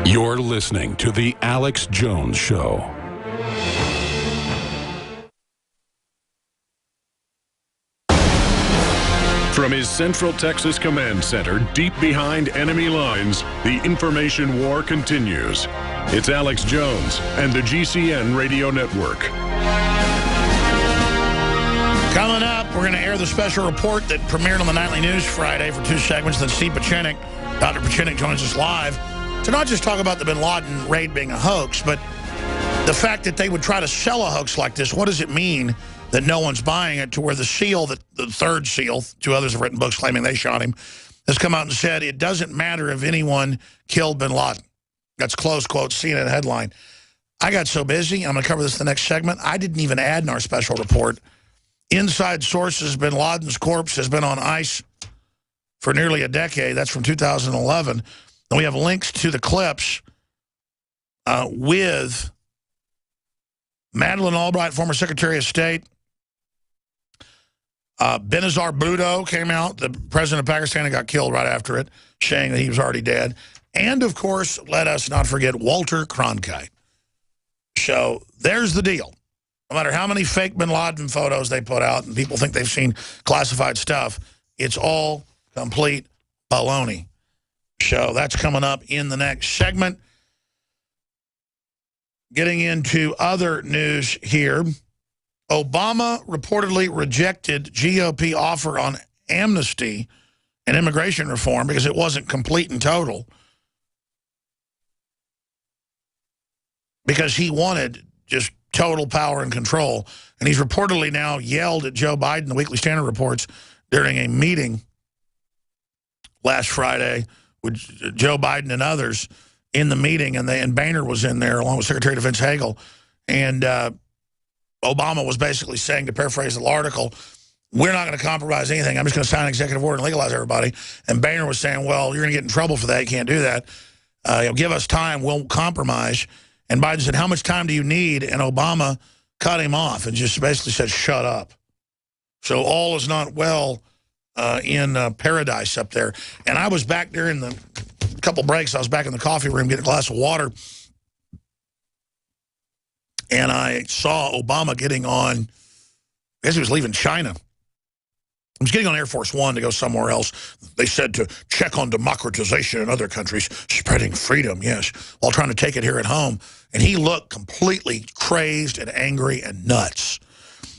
You're listening to The Alex Jones Show. From his Central Texas Command Center, deep behind enemy lines, the information war continues. It's Alex Jones and the GCN Radio Network. Coming up, we're going to air the special report that premiered on the Nightly News Friday for 2 segments. Then Steve Pieczenik, Dr. Pieczenik, joins us live to not just talk about the bin Laden raid being a hoax, but the fact that they would try to sell a hoax like this. What does it mean that no one's buying it, to where the SEAL, the third SEAL, 2 others have written books claiming they shot him, has come out and said it doesn't matter if anyone killed bin Laden. That's close quote, CNN headline. I got so busy, I'm going to cover this in the next segment, I didn't even add in our special report. Inside sources, bin Laden's corpse has been on ice for nearly a decade. That's from 2011. And we have links to the clips with Madeleine Albright, former Secretary of State. Benazir Bhutto came out, the president of Pakistan, and got killed right after it, saying that he was already dead. And, of course, let us not forget Walter Cronkite. So there's the deal. No matter how many fake bin Laden photos they put out and people think they've seen classified stuff, it's all complete baloney. So that's coming up in the next segment. Getting into other news here. Obama reportedly rejected GOP offer on amnesty and immigration reform because it wasn't complete and total. Because he wanted just total power and control. And he's reportedly now yelled at Joe Biden, the Weekly Standard reports, during a meeting last Friday with Joe Biden and others in the meeting. And Boehner was in there along with Secretary of Defense Hagel. And Obama was basically saying, to paraphrase the article, we're not going to compromise anything. I'm just going to sign an executive order and legalize everybody. And Boehner was saying, well, you're going to get in trouble for that. You can't do that. Give us time. We'll compromise. And Biden said, how much time do you need? And Obama cut him off and just basically said, shut up. So all is not well in paradise up there. And I was back during the couple breaks. I was back in the coffee room getting a glass of water. And I saw Obama getting on, I guess he was leaving China. He was getting on Air Force One to go somewhere else. They said to check on democratization in other countries, spreading freedom, yes, while trying to take it here at home. And he looked completely crazed and angry and nuts.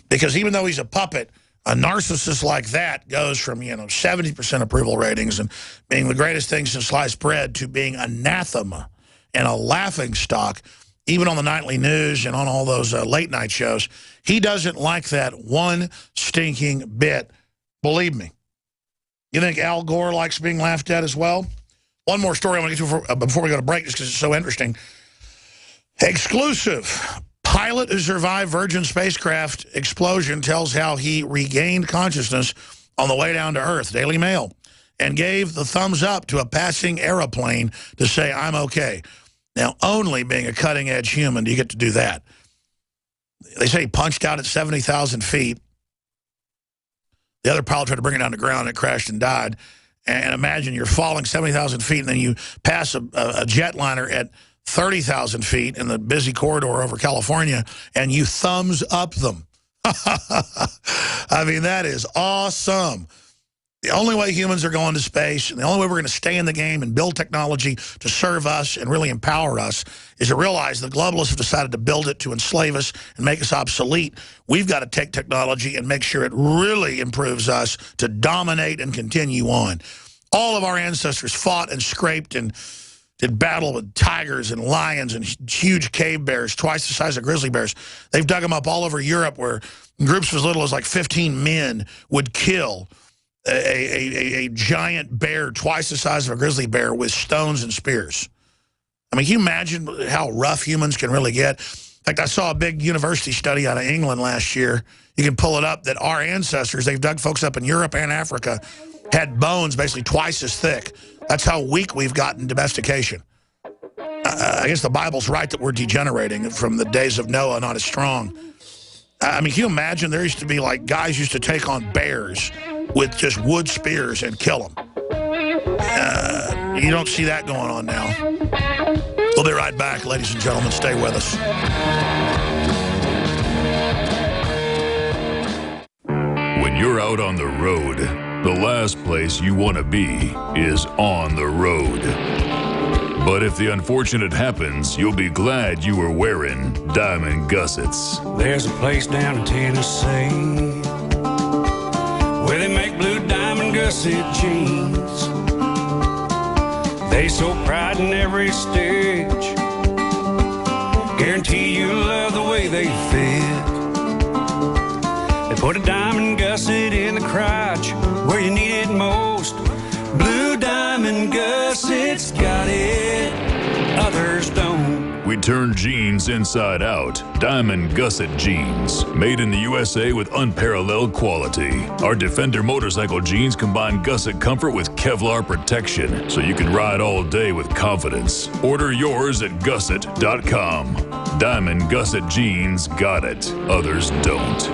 Because even though he's a puppet, a narcissist like that goes from, 70% approval ratings and being the greatest thing since sliced bread to being anathema and a laughingstock, even on the nightly news and on all those late night shows. He doesn't like that one stinking bit. Believe me. You think Al Gore likes being laughed at as well? One more story I want to get to before we go to break, just because it's so interesting. Exclusive. Pilot who survived Virgin spacecraft explosion tells how he regained consciousness on the way down to Earth. Daily Mail. And gave the thumbs up to a passing airplane to say, I'm okay. Now, only being a cutting-edge human do you get to do that. They say he punched out at 70,000 feet. The other pilot tried to bring it down to ground, and it crashed and died. And imagine you're falling 70,000 feet, and then you pass a jetliner at 30,000 feet in the busy corridor over California, and you thumbs up them. I mean, that is awesome. The only way humans are going to space, and the only way we're going to stay in the game and build technology to serve us and really empower us, is to realize the globalists have decided to build it to enslave us and make us obsolete. We've got to take technology and make sure it really improves us to dominate and continue on. All of our ancestors fought and scraped and did battle with tigers and lions and huge cave bears, twice the size of grizzly bears. They've dug them up all over Europe, where groups as little as like 15 men would kill a giant bear twice the size of a grizzly bear with stones and spears. I mean, can you imagine how rough humans can really get? In fact, I saw a big university study out of England last year. You can pull it up, that our ancestors, they've dug folks up in Europe and Africa, had bones basically twice as thick. That's how weak we've gotten domestication. I guess the Bible's right that we're degenerating from the days of Noah, not as strong. I mean, can you imagine there used to be like guys used to take on bears with just wood spears and kill them. You don't see that going on now. We'll be right back, ladies and gentlemen. Stay with us. When you're out on the road, the last place you want to be is on the road. But if the unfortunate happens, you'll be glad you were wearing diamond gussets. There's a place down in Tennessee where they make blue diamond gusset jeans. They so pride in every stitch, guarantee you love the way they fit. They put a diamond gusset in the crotch where you need it most. Blue diamond gussets got it, others don't. We turn jeans inside out. Diamond gusset jeans. Made in the USA with unparalleled quality. Our Defender motorcycle jeans combine gusset comfort with Kevlar protection, so you can ride all day with confidence. Order yours at gusset.com. Diamond gusset jeans got it. Others don't.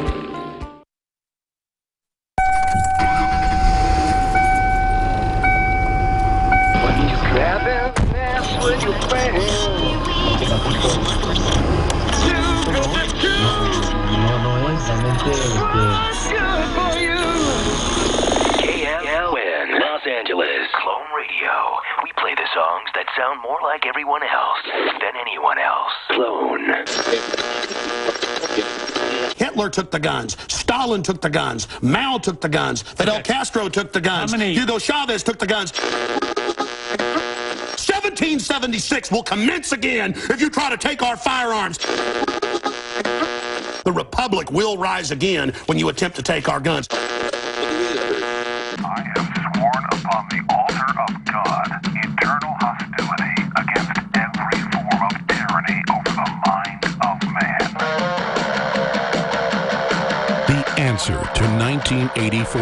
KLN, Los Angeles. Clone Radio. We play the songs that sound more like everyone else than anyone else. Clone. Hitler took the guns. Stalin took the guns. Mao took the guns. Fidel Castro took the guns. Hugo Chavez took the guns. 1776 will commence again if you try to take our firearms. The Republic will rise again when you attempt to take our guns. I have sworn upon the altar of God eternal hostility against every form of tyranny over the mind of man. The answer to 1984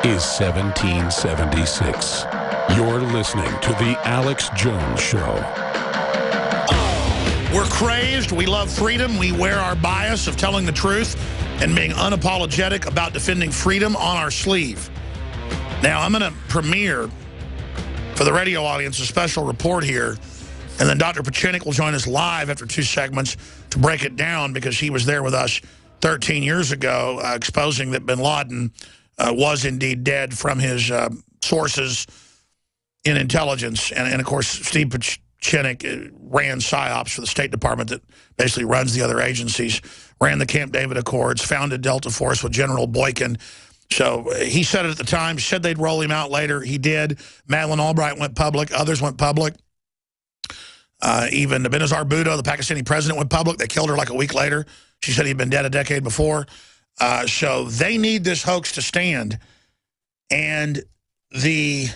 is 1776. You're listening to The Alex Jones Show. We're crazed. We love freedom. We wear our bias of telling the truth and being unapologetic about defending freedom on our sleeve. Now, I'm going to premiere for the radio audience a special report here, and then Dr. Pachinik will join us live after 2 segments to break it down, because he was there with us 13 years ago exposing that bin Laden was indeed dead from his sources in intelligence. And of course, Steve Pachinik ran PSYOPs for the State Department that basically runs the other agencies, ran the Camp David Accords, founded Delta Force with General Boykin. So he said it at the time, said they'd roll him out later. He did. Madeleine Albright went public. Others went public. Even Benazir Bhutto, the Pakistani president, went public. They killed her like a week later. She said he'd been dead a decade before. So they need this hoax to stand. And the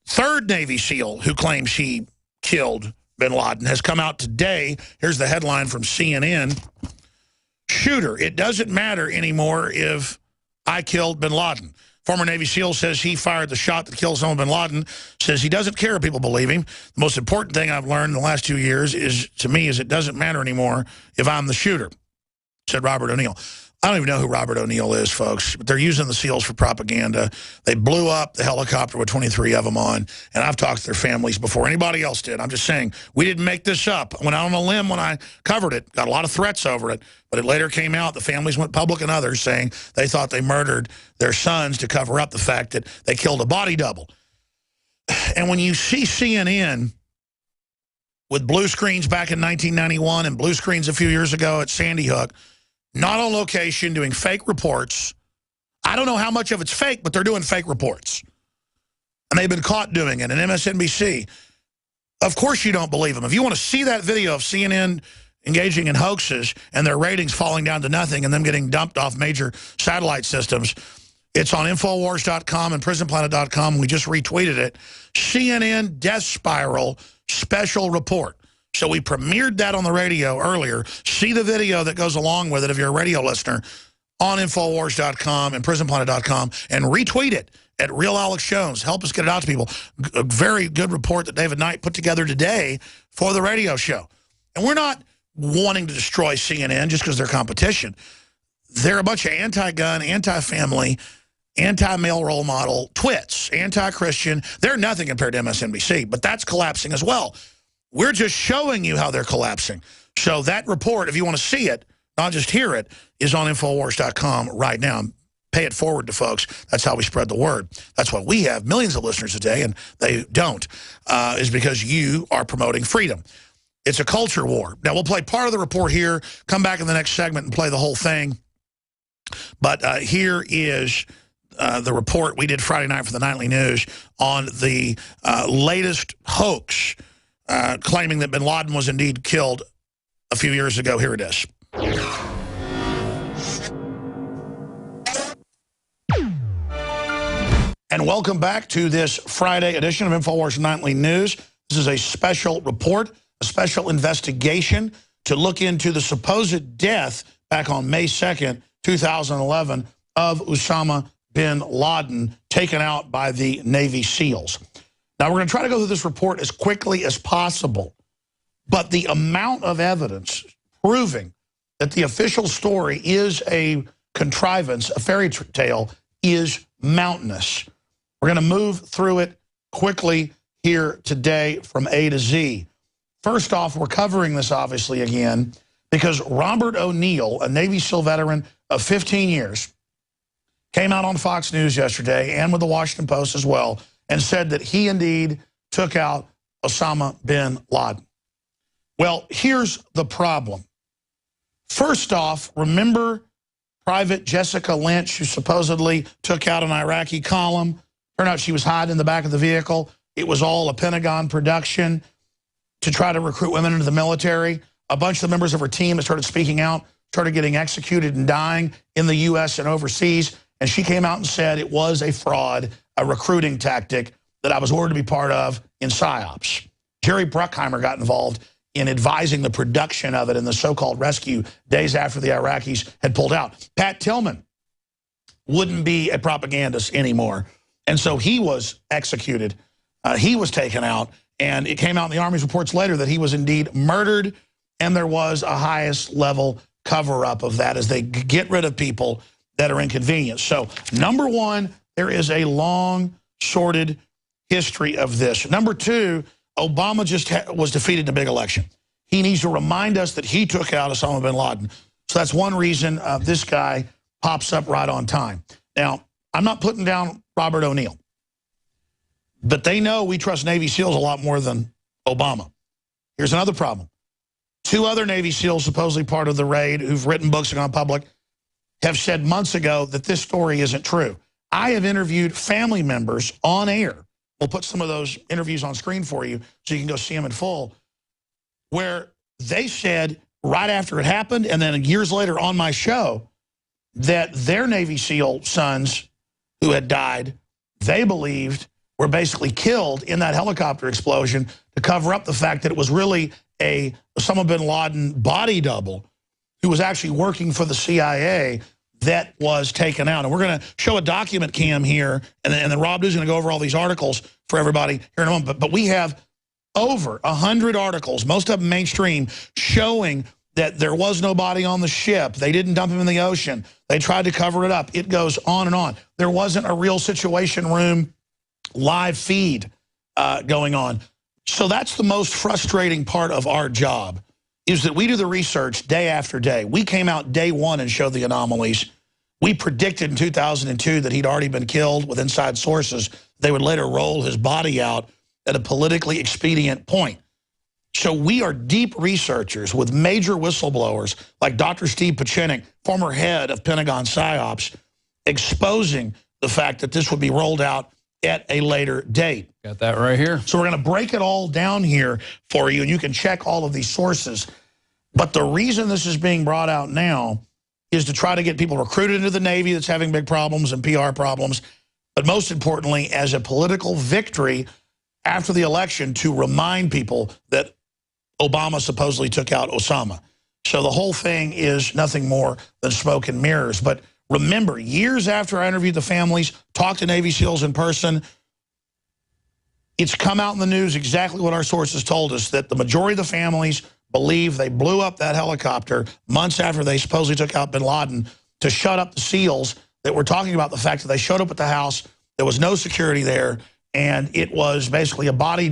third Navy SEAL who claims he killed bin Laden has come out today. Here's the headline from CNN. Shooter, it doesn't matter anymore if I killed bin Laden. Former Navy SEAL says he fired the shot that killed Osama bin Laden, says he doesn't care if people believe him. The most important thing I've learned in the last 2 years is, to me, is it doesn't matter anymore if I'm the shooter, said Robert O'Neill. I don't even know who Robert O'Neill is, folks, but they're using the SEALs for propaganda. They blew up the helicopter with 23 of them on, and I've talked to their families before anybody else did. I'm just saying, we didn't make this up. I went out on a limb when I covered it, got a lot of threats over it, but it later came out, the families went public and others saying they thought they murdered their sons to cover up the fact that they killed a body double. And when you see CNN with blue screens back in 1991 and blue screens a few years ago at Sandy Hook, not on location, doing fake reports. I don't know how much of it's fake, but they're doing fake reports. And they've been caught doing it. And MSNBC, of course you don't believe them. If you want to see that video of CNN engaging in hoaxes and their ratings falling down to nothing and them getting dumped off major satellite systems, it's on Infowars.com and PrisonPlanet.com. We just retweeted it. CNN Death Spiral Special Report. So we premiered that on the radio earlier. See the video that goes along with it if you're a radio listener on Infowars.com and PrisonPlanet.com, and retweet it at Real Alex Jones. Help us get it out to people. A very good report that David Knight put together today for the radio show. And we're not wanting to destroy CNN just because they're competition. They're a bunch of anti-gun, anti-family, anti-male role model twits, anti-Christian. They're nothing compared to MSNBC, but that's collapsing as well. We're just showing you how they're collapsing. So that report, if you want to see it, not just hear it, is on Infowars.com right now. Pay it forward to folks. That's how we spread the word. That's why we have millions of listeners a day, and they don't, is because you are promoting freedom. It's a culture war. Now, we'll play part of the report here, come back in the next segment and play the whole thing. But here is the report we did Friday night for the Nightly News on the latest hoax claiming that bin Laden was indeed killed a few years ago. Here it is. And welcome back to this Friday edition of InfoWars Nightly News. This is a special report, a special investigation to look into the supposed death back on May 2nd, 2011, of Osama bin Laden, taken out by the Navy SEALs. Now, we're going to try to go through this report as quickly as possible, but the amount of evidence proving that the official story is a contrivance, a fairy tale, is mountainous. We're going to move through it quickly here today from A to Z. First off, we're covering this, obviously, again, because Robert O'Neill, a Navy SEAL veteran of 15 years, came out on Fox News yesterday and with the Washington Post as well and said that he indeed took out Osama bin Laden. Well, here's the problem. First off, remember Private Jessica Lynch, who supposedly took out an Iraqi column? Turned out she was hiding in the back of the vehicle. It was all a Pentagon production to try to recruit women into the military. A bunch of the members of her team that started speaking out, started getting executed and dying in the U.S. and overseas. And she came out and said it was a fraud, a recruiting tactic that I was ordered to be part of in PSYOPs. Jerry Bruckheimer got involved in advising the production of it in the so-called rescue days after the Iraqis had pulled out. Pat Tillman wouldn't be a propagandist anymore. And so he was executed. He was taken out. And it came out in the Army's reports later that he was indeed murdered. And there was a highest level cover-up of that as they get rid of people that are inconvenienced. So, number one, there is a long, sordid history of this. Number two, Obama just was defeated in a big election. He needs to remind us that he took out Osama bin Laden. So that's one reason this guy pops up right on time. Now, I'm not putting down Robert O'Neill, but they know we trust Navy SEALs a lot more than Obama. Here's another problem. Two other Navy SEALs, supposedly part of the raid, who've written books and gone public, have said months ago that this story isn't true. I have interviewed family members on air. We'll put some of those interviews on screen for you so you can go see them in full, where they said right after it happened and then years later on my show that their Navy SEAL sons who had died, they believed were basically killed in that helicopter explosion to cover up the fact that it was really a Osama bin Laden body double who was actually working for the CIA that was taken out. And we're going to show a document cam here, and then Rob is going to go over all these articles for everybody here in a moment. But we have over 100 articles, most of them mainstream, showing that there was no body on the ship. They didn't dump him in the ocean. They tried to cover it up. It goes on and on. There wasn't a real Situation Room live feed going on. So that's the most frustrating part of our job, is that we do the research day after day. We came out day one and showed the anomalies. We predicted in 2002 that he'd already been killed with inside sources. They would later roll his body out at a politically expedient point. So we are deep researchers with major whistleblowers like Dr. Steve Pieczenik, former head of Pentagon PSYOPs, exposing the fact that this would be rolled out at a later date. Got that right here. So we're going to break it all down here for you, and you can check all of these sources. But the reason this is being brought out now is to try to get people recruited into the Navy that's having big problems and PR problems, but most importantly, as a political victory after the election to remind people that Obama supposedly took out Osama. So the whole thing is nothing more than smoke and mirrors. But remember, years after I interviewed the families, talked to Navy SEALs in person, it's come out in the news exactly what our sources told us, that the majority of the families believe they blew up that helicopter months after they supposedly took out bin Laden to shut up the SEALs that were talking about the fact that they showed up at the house, there was no security there, and it was basically a body